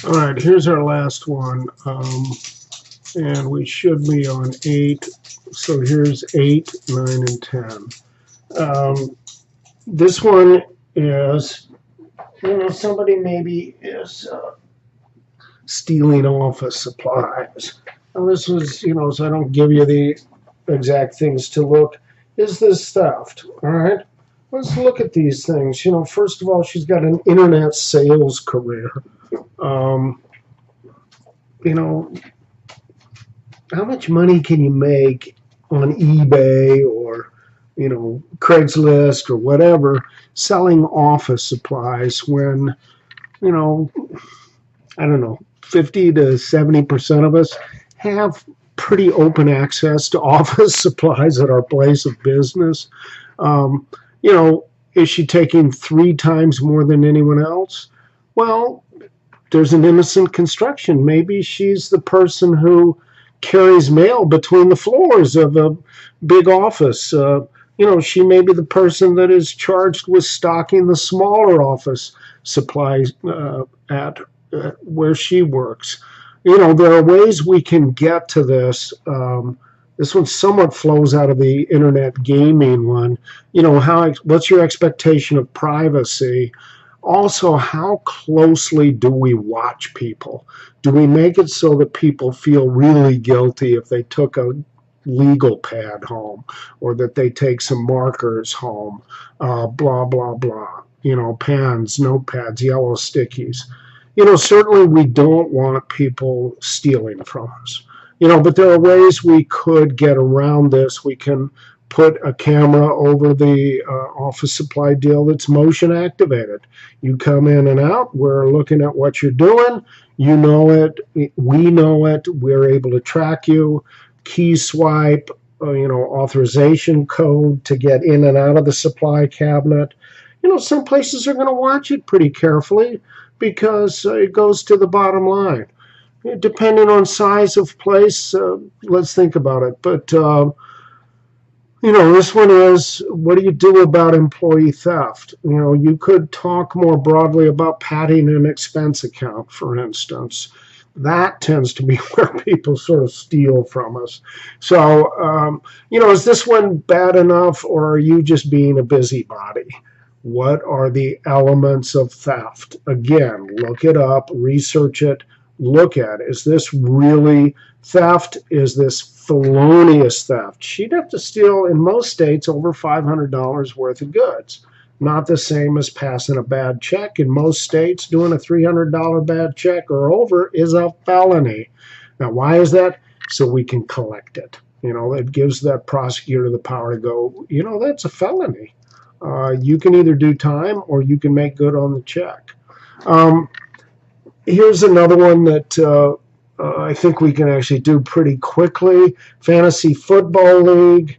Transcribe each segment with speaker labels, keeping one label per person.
Speaker 1: All right, here's our last one. And we should be on 8. So here's 8, 9, and 10. This one is, somebody maybe is stealing office supplies. And this was, so I don't give you the exact things to look. Is this theft? All right. Let's look at these things. First of all, she's got an internet sales career. Um, how much money can you make on eBay or, Craigslist or whatever selling office supplies when, I don't know, 50 to 70% of us have pretty open access to office supplies at our place of business. Um, is she taking 3 times more than anyone else? Well, there's an innocent construction. Maybe she's the person who carries mail between the floors of a big office. She may be the person that is charged with stocking the smaller office supplies at where she works. There are ways we can get to this. This one somewhat flows out of the internet gaming one. What's your expectation of privacy? Also, how closely do we watch people? Do we make it so that people feel really guilty if they took a legal pad home or that they take some markers home, blah, blah, blah, pens, notepads, yellow stickies. Certainly we don't want people stealing from us, but there are ways we could get around this. We can put a camera over the office supply deal that's motion activated. You come in and out, we're looking at what you're doing, you know it, we know it, we're able to track you, key swipe, authorization code to get in and out of the supply cabinet. Some places are going to watch it pretty carefully because it goes to the bottom line. Depending on size of place, let's think about it. But this one is, what do you do about employee theft? You could talk more broadly about padding an expense account, for instance. That tends to be where people sort of steal from us. So, is this one bad enough, or are you just being a busybody? What are the elements of theft? Again, look it up, research it, look at it. Is this really theft? Is this felonious theft? She'd have to steal, in most states, over $500 worth of goods. Not the same as passing a bad check. In most states, doing a $300 bad check or over is a felony. Now, why is that? So we can collect it. It gives that prosecutor the power to go, that's a felony. You can either do time or you can make good on the check. Here's another one that I think we can actually do pretty quickly. Fantasy Football League.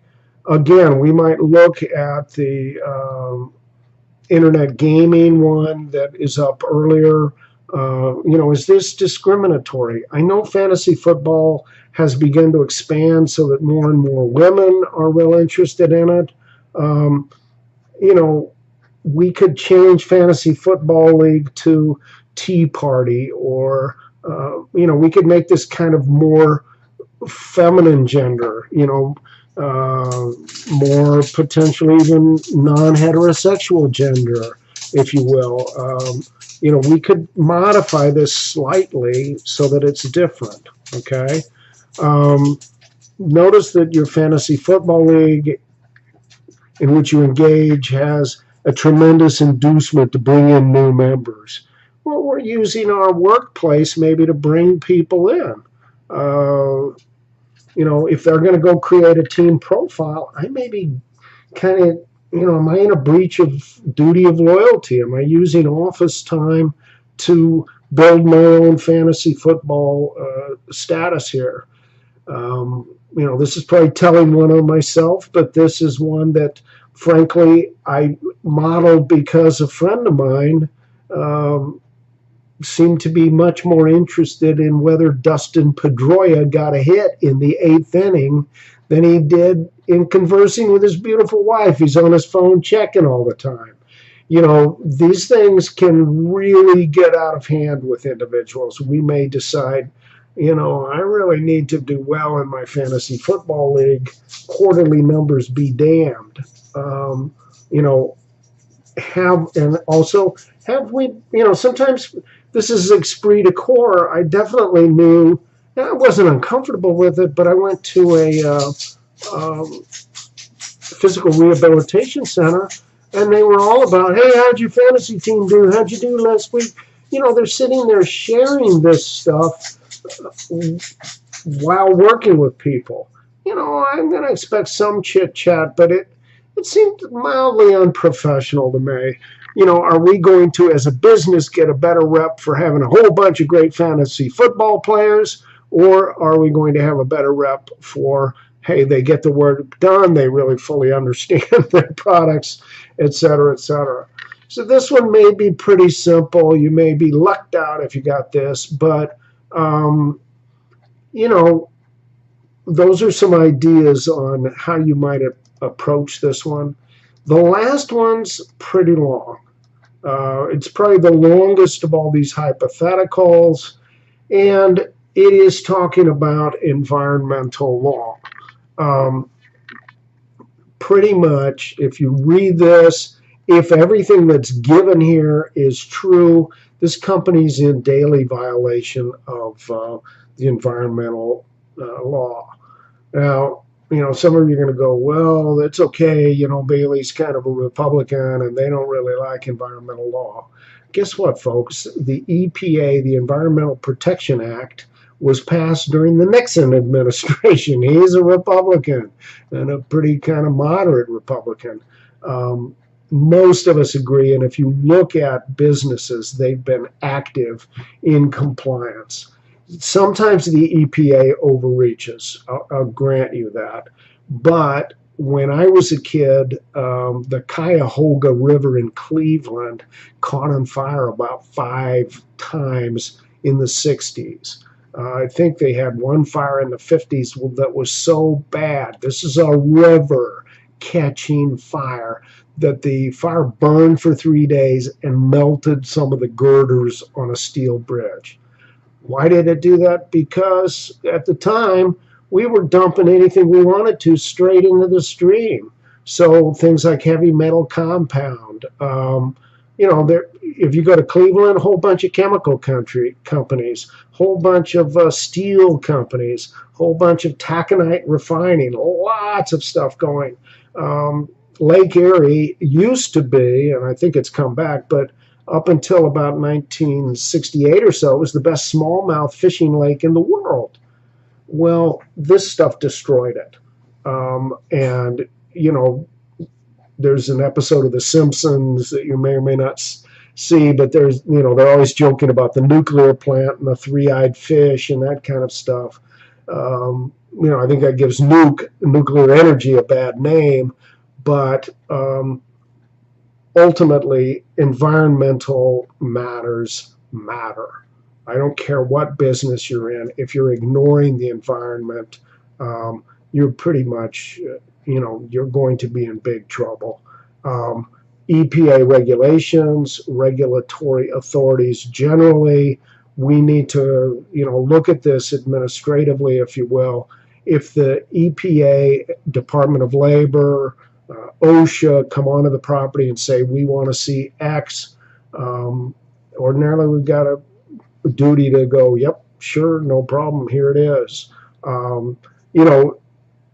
Speaker 1: Again, we might look at the internet gaming one that is up earlier. Is this discriminatory? I know fantasy football has begun to expand so that more and more women are real interested in it. We could change Fantasy Football League to Tea Party, or, we could make this kind of more feminine gender, more potentially even non-heterosexual gender, if you will. We could modify this slightly so that it's different, okay? Notice that your Fantasy Football League in which you engage has a tremendous inducement to bring in new members. Well, we're using our workplace maybe to bring people in. If they're going to go create a team profile, I may be kind of, am I in a breach of duty of loyalty? Am I using office time to build my own fantasy football status here? This is probably telling one on myself, but this is one that, frankly, I modeled because a friend of mine seemed to be much more interested in whether Dustin Pedroia got a hit in the 8th inning than he did in conversing with his beautiful wife. He's on his phone checking all the time. These things can really get out of hand with individuals. We may decide, I really need to do well in my fantasy football league. Quarterly numbers be damned. Um, you know, and also have we, sometimes this is esprit de corps. I definitely knew, I wasn't uncomfortable with it, but I went to a um, physical rehabilitation center, and they were all about, hey, how'd your fantasy team do? How'd you do last week? They're sitting there sharing this stuff while working with people. I'm going to expect some chit chat, but it seemed mildly unprofessional to me. Are we going to, as a business, get a better rep for having a whole bunch of great fantasy football players, or are we going to have a better rep for, hey, they get the work done, they really fully understand their products, et cetera, et cetera. So this one may be pretty simple. You may be lucked out if you got this, but you know, those are some ideas on how you might approach this one. The last one's pretty long. It's probably the longest of all these hypotheticals, and it is talking about environmental law. Um, Pretty much, if you read this, if everything that's given here is true, this company's in daily violation of the environmental law. Now, some of you are going to go, well, that's okay. Bailey's kind of a Republican and they don't really like environmental law. Guess what, folks? The EPA, the Environmental Protection Act, was passed during the Nixon administration. He's a Republican and a pretty kind of moderate Republican. Most of us agree, and if you look at businesses, they've been active in compliance. Sometimes the EPA overreaches. I'll grant you that. But when I was a kid, the Cuyahoga River in Cleveland caught on fire about 5 times in the 60s. I think they had one fire in the 50s that was so bad. This is a river catching fire that the fire burned for 3 days and melted some of the girders on a steel bridge. Why did it do that? Because at the time, we were dumping anything we wanted to straight into the stream. So things like heavy metal compound. If you go to Cleveland, a whole bunch of chemical companies, whole bunch of steel companies, whole bunch of taconite refining, lots of stuff going. Lake Erie used to be, and I think it's come back, but up until about 1968 or so, it was the best smallmouth fishing lake in the world. Well, this stuff destroyed it. And, there's an episode of The Simpsons that you may or may not see, but they're always joking about the nuclear plant and the three-eyed fish and that kind of stuff. I think that gives nuclear energy a bad name, but ultimately, environmental matters matter. I don't care what business you're in. If you're ignoring the environment, you're pretty much, you're going to be in big trouble. EPA regulations, regulatory authorities generally, we need to, look at this administratively, if you will. If the EPA, Department of Labor, OSHA come onto the property and say, we want to see X, ordinarily we've got a duty to go, yep, sure, no problem, here it is.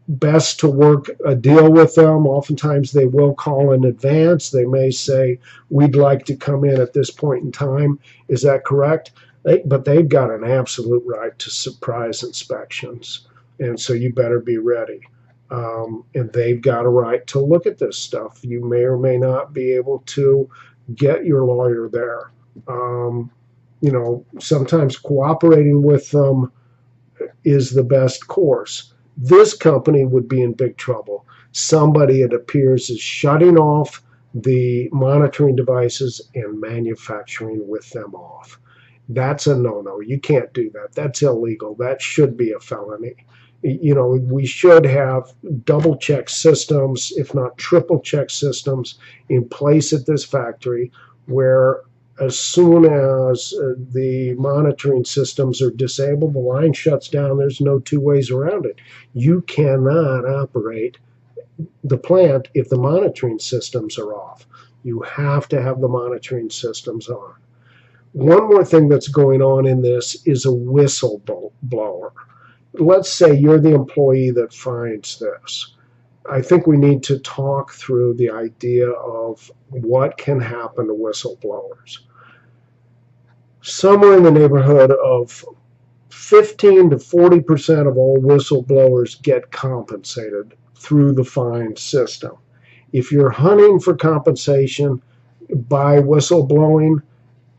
Speaker 1: Best to work a deal with them. Oftentimes they will call in advance. They may say, we'd like to come in at this point in time. Is that correct? But they've got an absolute right to surprise inspections. And so you better be ready. And they've got a right to look at this stuff. You may or may not be able to get your lawyer there. Sometimes cooperating with them is the best course. This company would be in big trouble. Somebody, it appears, is shutting off the monitoring devices and manufacturing with them off. That's a no-no. You can't do that. That's illegal. That should be a felony. You know, we should have double check systems, if not triple check systems, in place at this factory where as soon as the monitoring systems are disabled, the line shuts down. There's no two ways around it. You cannot operate the plant if the monitoring systems are off. You have to have the monitoring systems on. One more thing that's going on in this is a whistleblower. Let's say you're the employee that finds this. I think we need to talk through the idea of what can happen to whistleblowers. Somewhere in the neighborhood of 15 to 40% of all whistleblowers get compensated through the fine system. If you're hunting for compensation by whistleblowing,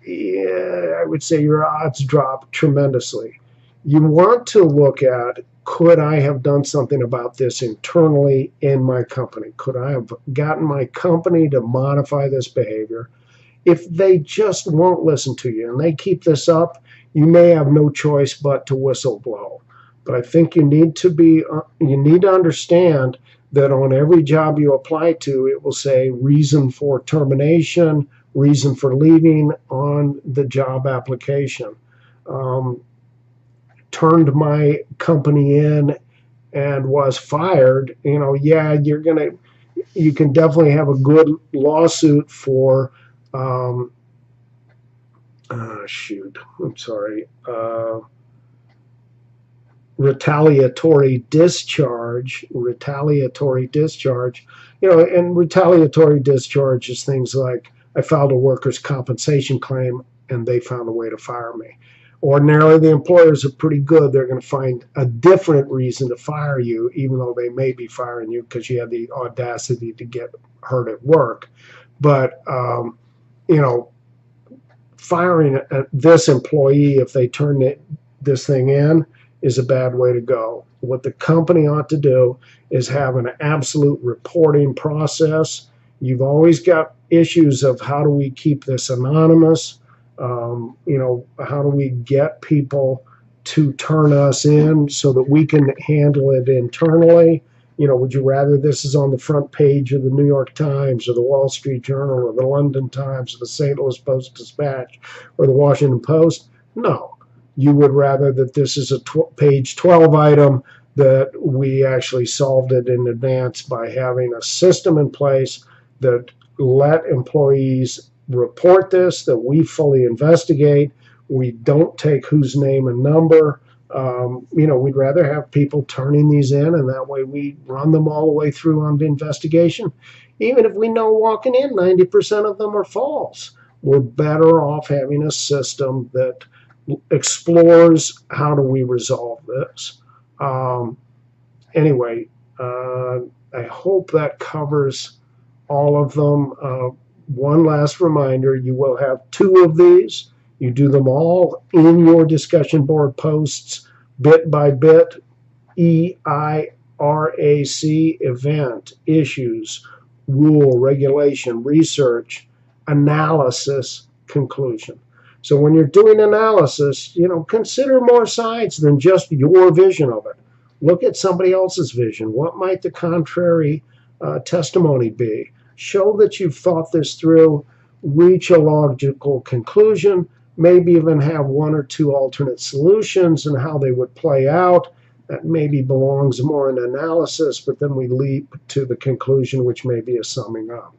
Speaker 1: yeah, I would say your odds drop tremendously. You want to look at, could I have done something about this internally in my company? Could I have gotten my company to modify this behavior? If they just won't listen to you and they keep this up, you may have no choice but to whistleblow. But I think you need to understand that on every job you apply to, it will say reason for termination, reason for leaving on the job application. Turned my company in and was fired, yeah, you can definitely have a good lawsuit for, retaliatory discharge. And retaliatory discharge is things like, I filed a workers' compensation claim and they found a way to fire me. Ordinarily, the employers are pretty good. They're going to find a different reason to fire you, even though they may be firing you because you had the audacity to get hurt at work. But, firing this employee, if they turn this thing in, is a bad way to go. What the company ought to do is have an absolute reporting process. You've always got issues of how do we keep this anonymous? How do we get people to turn us in so that we can handle it internally? Would you rather this is on the front page of the New York Times or the Wall Street Journal or the London Times or the St. Louis Post-Dispatch or the Washington Post? No. You would rather that this is a page 12 item, that we actually solved it in advance by having a system in place that let employees report this, that we fully investigate. We don't take whose name and number. We'd rather have people turning these in, and that way we run them all the way through on the investigation. Even if we know walking in 90% of them are false, we're better off having a system that explores how do we resolve this. I hope that covers all of them. One last reminder, you will have 2 of these. You do them all in your discussion board posts, bit by bit, EIRAC, event, issues, rule, regulation, research, analysis, conclusion. So when you're doing analysis, consider more sides than just your vision of it. Look at somebody else's vision. What might the contrary testimony be? Show that you've thought this through, reach a logical conclusion, maybe even have 1 or 2 alternate solutions and how they would play out. That maybe belongs more in analysis, but then we leap to the conclusion, which may be a summing up.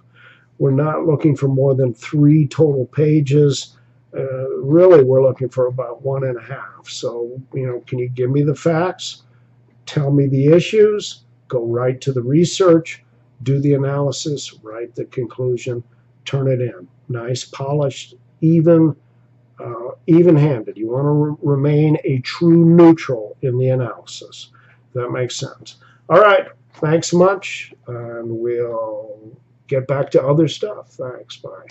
Speaker 1: We're not looking for more than 3 total pages. Really, we're looking for about 1.5. So, can you give me the facts? Tell me the issues, go right to the research, do the analysis, write the conclusion, turn it in. Nice, polished, even-handed. You want to remain a true neutral in the analysis. That makes sense. All right, thanks much, and we'll get back to other stuff. Thanks, bye.